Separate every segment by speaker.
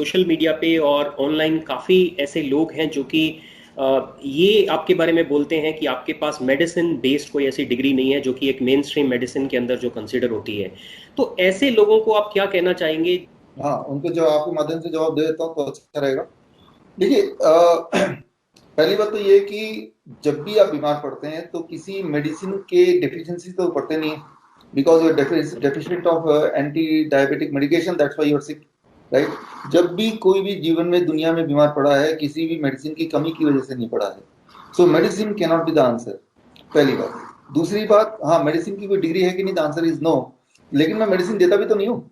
Speaker 1: Social media पे और online काफ़ी ऐसे लोग हैं जो कि ये आपके बारे में बोलते हैं कि आपके पास मेडिसिन बेस्ड कोई ऐसी डिग्री नहीं है जो कि एक मेन स्ट्रीम मेडिसिन के अंदर जो कंसिडर होती है। तो ऐसे लोगों को आप क्या कहना चाहेंगे?
Speaker 2: हाँ, उनको जो आपके माध्यम से जवाब दे देता हूँ तो अच्छा रहेगा। देखिए, पहली बात तो ये कि जब भी आप बीमार पड़ते हैं तो किसी मेडिसिन के डेफिशिएंसी तो पड़ते नहीं है, because you deficient of anti diabetic medication, that's why you are sick, right. जब भी कोई भी जीवन में दुनिया में बीमार पड़ा है, किसी भी मेडिसिन की कमी की वजह से नहीं पड़ा है। सो medicine can not be the answer, पहली बात। दूसरी बात, हाँ, मेडिसिन की कोई डिग्री है कि नहीं, द आंसर इज नो। लेकिन मैं मेडिसिन देता भी तो नहीं हूँ,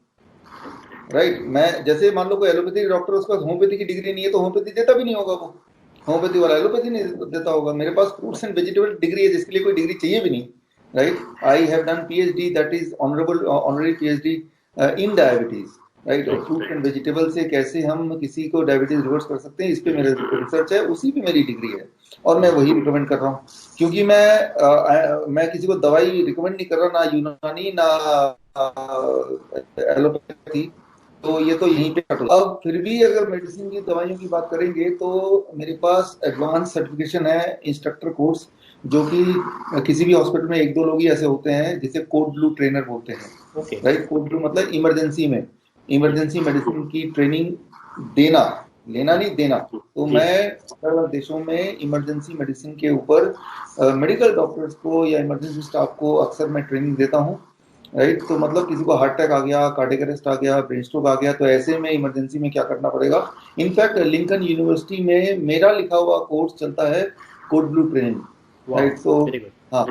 Speaker 2: राइट। मैं जैसे मान लो कोई एलोपैथी डॉक्टर, उसका होम्योपैथी की डिग्री नहीं है तो होम्योपैथी देता भी नहीं होगा वो। होम्योपैथी वाला एलोपैथी नहीं देता होगा। मेरे पास फ्रूट्स एंड वेजिटेबल डिग्री है, जिसके लिए कोई डिग्री चाहिए भी नहीं, right. I have done PhD, that is honourable honorary PhD in diabetes, right. और फ्रूट एंड वेजिटेबल से कैसे हम किसी को डायबिटीज रिवर्स कर सकते हैं, इस पे मेरा रिसर्च है, उसी पे मेरी डिग्री है, और मैं वही रिकमेंड कर रहा हूँ। क्योंकि मैं किसी को दवाई रिकमेंड नहीं कर रहा, ना यूनानी ना एलोपैथी, तो ये तो यहीं पे कट। अब फिर भी अगर मेडिसिन की दवाइयों की बात करेंगे तो मेरे पास एडवांस सर्टिफिकेशन है, इंस्ट्रक्टर कोर्स, जो कि किसी भी हॉस्पिटल में एक दो लोग ही ऐसे होते हैं जिसे कोड ब्लू ट्रेनर बोलते हैं, राइट। कोड ब्लू मतलब इमरजेंसी मेडिसिन की ट्रेनिंग देना, लेना नहीं देना। तो मैं अलग अलग देशों में इमरजेंसी मेडिसिन के ऊपर मेडिकल डॉक्टर्स को या इमरजेंसी स्टाफ को अक्सर मैं ट्रेनिंग देता हूँ, राइट। तो मतलब किसी को हार्ट अटैक आ गया, कार्डियक अरेस्ट आ गया, ब्रेन स्ट्रोक आ गया, तो ऐसे में इमरजेंसी में क्या करना पड़ेगा। इनफैक्ट लिंकन यूनिवर्सिटी में मेरा लिखा हुआ कोर्स चलता है, कोड ब्लू ट्रेनिंग, राइट। तो हाँ,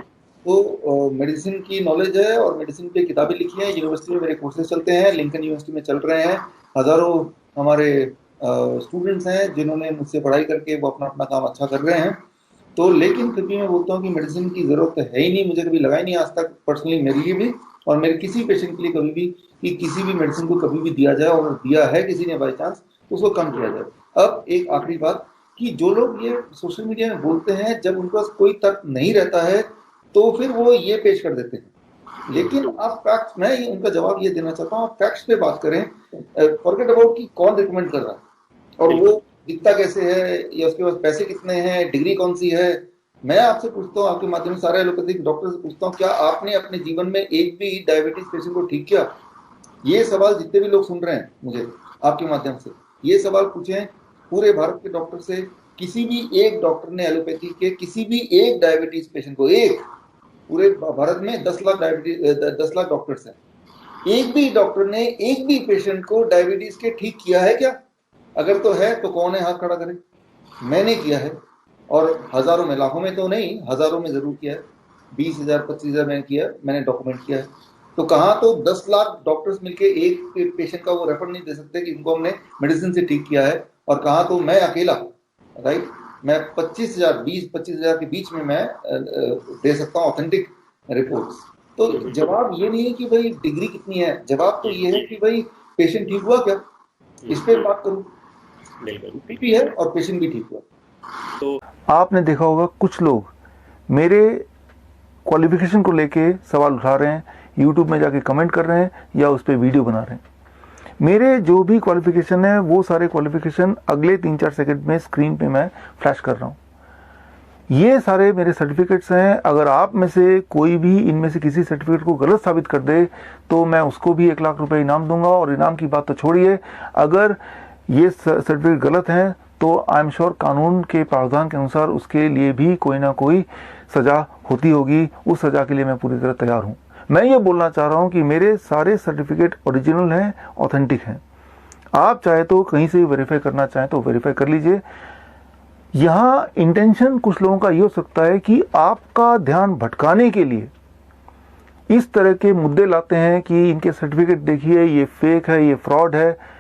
Speaker 2: तो मेडिसिन की नॉलेज है और मेडिसिन पे किताबें लिखी हैं, यूनिवर्सिटी में मेरे कोर्सेज चलते हैं, लिंकन यूनिवर्सिटी में चल रहे हैं। हजारों हमारे स्टूडेंट्स हैं जिन्होंने मुझसे पढ़ाई करके वो अपना अपना काम अच्छा कर रहे हैं। तो लेकिन फिर भी मैं बोलता हूँ कि मेडिसिन की जरूरत है ही नहीं, मुझे कभी लगा ही नहीं आज तक पर्सनली, मेरे लिए भी और मेरे किसी पेशेंट के लिए कभी भी, कि किसी भी मेडिसिन को कभी भी दिया जाए, और दिया है किसी ने बाई चांस तो उसको कम किया जाए। अब एक आखिरी बात, कि जो लोग ये सोशल मीडिया में बोलते हैं, जब उनके पास कोई तर्क नहीं रहता है तो फिर वो ये पेश कर देते हैं। लेकिन आप फैक्ट्स, मैं उनका जवाब ये देना चाहता हूँ, आप फैक्ट्स पे बात करें, फॉरगेट अबाउट कि कौन रिकमेंड कर रहा है और वो दिखता कैसे है, या उसके पास पैसे कितने हैं, डिग्री कौन सी है। मैं आपसे पूछता हूँ, आपके माध्यम से सारे एलोपैथिक डॉक्टर से पूछता हूँ, क्या आपने अपने जीवन में एक भी डायबिटीज पेशेंट को ठीक किया? ये सवाल जितने भी लोग सुन रहे हैं मुझे आपके माध्यम से, ये सवाल पूछें पूरे भारत के डॉक्टर से। किसी भी एक डॉक्टर ने एलोपैथी के किसी भी एक डायबिटीज पेशेंट को, एक, पूरे भारत में 10 लाख डायबिटीज 10 लाख डॉक्टर्स हैं, एक भी डॉक्टर ने एक भी पेशेंट को डायबिटीज के ठीक किया है क्या? अगर तो है तो कौन है, हाथ खड़ा करे। मैंने किया है, और हजारों में, लाखों में तो नहीं, हजारों में जरूर किया है। 20,000 25,000 मैंने किया, मैंने डॉक्यूमेंट किया है। तो कहाँ तो 10 लाख डॉक्टर्स मिलके एक पेशेंट का वो रेफर नहीं दे सकते कि इनको हमने मेडिसिन से ठीक किया है, और कहाँ तो मैं अकेला, राइट, मैं 25,000 20-25,000 के बीच में मैं दे सकता हूँ ऑथेंटिक रिपोर्ट्स। तो जवाब ये नहीं है कि भाई डिग्री कितनी है, जवाब तो ये है कि भाई पेशेंट ठीक हुआ क्या, इस पे बात करूँ। भी है और पेशेंट भी ठीक हुआ।
Speaker 3: तो आपने देखा होगा कुछ लोग मेरे क्वालिफिकेशन को लेके सवाल उठा रहे हैं, यूट्यूब में जाके कमेंट कर रहे हैं या उस पर वीडियो बना रहे हैं। मेरे जो भी क्वालिफिकेशन है वो सारे क्वालिफिकेशन अगले 3-4 सेकंड में स्क्रीन पे मैं फ्लैश कर रहा हूँ। ये सारे मेरे सर्टिफिकेट्स हैं। अगर आप में से कोई भी इनमें से किसी सर्टिफिकेट को गलत साबित कर दे तो मैं उसको भी 1 लाख रुपए इनाम दूंगा। और इनाम की बात तो छोड़िए, अगर ये सर्टिफिकेट गलत हैं तो आई एम श्योर कानून के प्रावधान के अनुसार उसके लिए भी कोई ना कोई सजा होती होगी। उस सजा के लिए मैं पूरी तरह तैयार हूँ। मैं ये बोलना चाह रहा हूँ कि मेरे सारे सर्टिफिकेट ओरिजिनल हैं, ऑथेंटिक हैं। आप चाहे तो कहीं से वेरीफाई करना चाहें तो वेरीफाई कर लीजिए। यहाँ इंटेंशन कुछ लोगों का ये हो सकता है कि आपका ध्यान भटकाने के लिए इस तरह के मुद्दे लाते हैं कि इनके सर्टिफिकेट देखिए, ये फेक है, ये फ्रॉड है।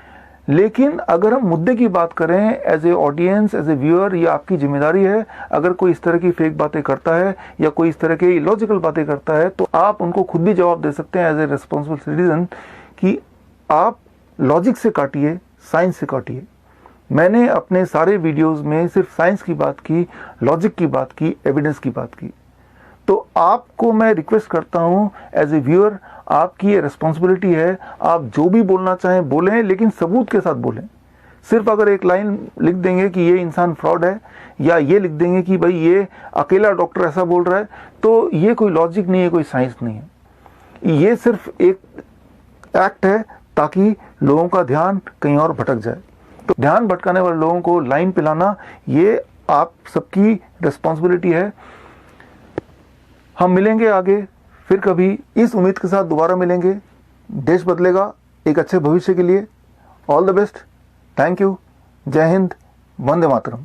Speaker 3: लेकिन अगर हम मुद्दे की बात करें, as a audience, as a viewer, ये आपकी जिम्मेदारी है। अगर कोई इस तरह की फेक बातें करता है या कोई इस तरह के इलॉजिकल बातें करता है तो आप उनको खुद भी जवाब दे सकते हैं एज ए रिस्पॉन्सिबल सिटीजन कि आप लॉजिक से काटिए, साइंस से काटिए। मैंने अपने सारे वीडियोस में सिर्फ साइंस की बात की, लॉजिक की बात की, एविडेंस की बात की। तो आपको मैं रिक्वेस्ट करता हूं एज ए व्यूअर, आपकी ये रिस्पॉन्सिबिलिटी है, आप जो भी बोलना चाहें बोलें, लेकिन सबूत के साथ बोलें। सिर्फ अगर एक लाइन लिख देंगे कि ये इंसान फ्रॉड है, या ये लिख देंगे कि भाई ये अकेला डॉक्टर ऐसा बोल रहा है, तो ये कोई लॉजिक नहीं है, कोई साइंस नहीं है। ये सिर्फ एक एक्ट है ताकि लोगों का ध्यान कहीं और भटक जाए। तो ध्यान भटकाने वाले लोगों को लाइन पे लाना, ये आप सबकी रिस्पॉन्सिबिलिटी है। हम मिलेंगे आगे फिर कभी, इस उम्मीद के साथ दोबारा मिलेंगे। देश बदलेगा एक अच्छे भविष्य के लिए। All the best. Thank you. जय हिंद। वंदे मातरम।